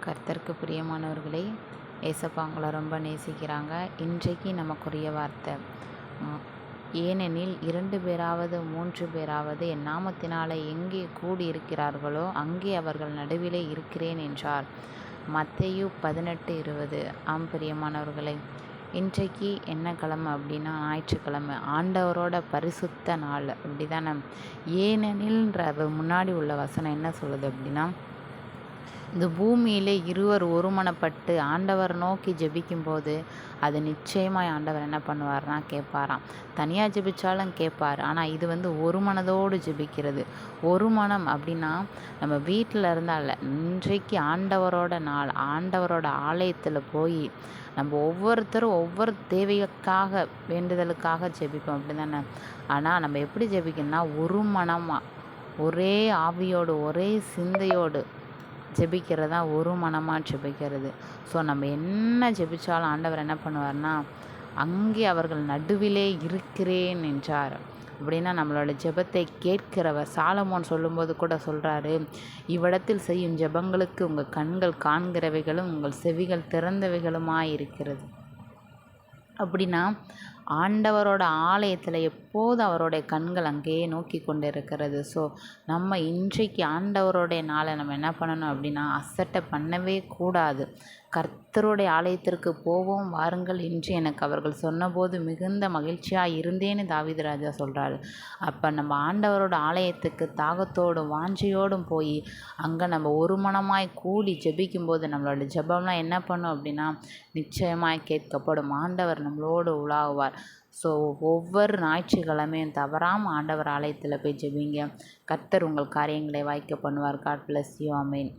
கர்த்தருக்கு பிரியமானவர்களே, ஏசப்பா உங்களை ரொம்ப நேசிக்கிறாங்க. இன்றைக்கு நமக்குரிய வார்த்தை, ம், ஏனெனில் 2 பேராவது 3 பேராவது என் நாமத்தினாலே எங்கே கூடியிருக்கிறார்களோ அங்கே அவர்கள் நடுவிலே இருக்கிறேன் என்றார். மத்தேயு 18:20. ஆம் பிரியமானவர்களே, இன்றைக்கு என்ன கிழமை அப்படின்னா ஞாயிற்றுக்கிழமை, ஆண்டவரோட பரிசுத்த நாள். அப்படி தானே? ஏனெனில்ன்ற முன்னாடி உள்ள வசனம் என்ன சொல்லுது அப்படின்னா, இந்த பூமியிலே இருவர் ஒருமனப்பட்டு ஆண்டவர் நோக்கி ஜெபிக்கும்போது அது நிச்சயமாய் ஆண்டவர் என்ன பண்ணுவார்னா கேட்பாராம். தனியாக ஜெபிச்சாலும் கேட்பார். ஆனால் இது ஒரு மனதோடு ஜெபிக்கிறது. ஒரு மனம் அப்படின்னா நம்ம வீட்டில் இருந்தால் இன்றைக்கு ஆண்டவரோட நாள், ஆண்டவரோட ஆலயத்தில் போய் நம்ம ஒவ்வொருத்தரும் ஒவ்வொரு தேவைக்காக வேண்டுதலுக்காக ஜெபிப்போம், அப்படி தானே? ஆனால் நம்ம எப்படி ஜெபிக்கணும்னா ஒரு மனமாக, ஒரே ஆவியோடு, ஒரே சிந்தையோடு ஜெபிக்கிறது தான் ஒரு மனமாக ஜெபிக்கிறது. ஸோ நம்ம என்ன ஜெபிச்சாலும் ஆண்டவர் என்ன பண்ணுவார்னா, அங்கே அவர்கள் நடுவிலே இருக்கிறேன் என்றார். அப்படின்னா நம்மளோட ஜெபத்தை கேட்கிறவர். சாலமோன் சொல்லும்போது கூட சொல்கிறாரு, இவ்விடத்தில் செய்யும் ஜெபங்களுக்கு உங்கள் கண்கள் காண்கிறவைகளும் உங்கள் செவிகள் திறந்தவைகளுமாய் இருக்கிறது. அப்படின்னா ஆண்டவரோட ஆலயத்தில் எப்போது அவருடைய கண்கள் அங்கேயே நோக்கி கொண்டு இருக்கிறது. ஸோ நம்ம இன்றைக்கு ஆண்டவருடைய நாளை நம்ம என்ன பண்ணணும் அப்படின்னா அசட்டை பண்ணவே கூடாது. கர்த்தருடைய ஆலயத்திற்கு போவோம் வாருங்கள் என்று எனக்கு அவர்கள் சொன்னபோது மிகுந்த மகிழ்ச்சியாக இருந்தேன்னு தாவீது ராஜா சொல்கிறாரு. அப்போ நம்ம ஆண்டவரோட ஆலயத்துக்கு தாகத்தோடும் வாஞ்சையோடும் போய் அங்கே நம்ம ஒரு மனமாய் கூடி ஜெபிக்கும்போது நம்மளோட ஜெபம்லாம் என்ன பண்ணும் அப்படின்னா நிச்சயமாய் கேட்கப்படும். ஆண்டவர் நம்மளோடு உலாவுவார். ஸோ ஒவ்வொரு ஞாயிற்றுக்கிழமையும் தவறாமல் ஆண்டவர் ஆலயத்தில் போய் ஜெபிங்க. கர்த்தர் உங்கள் காரியங்களை வாய்க்க பண்ணுவார். God bless you. ஆமேன்.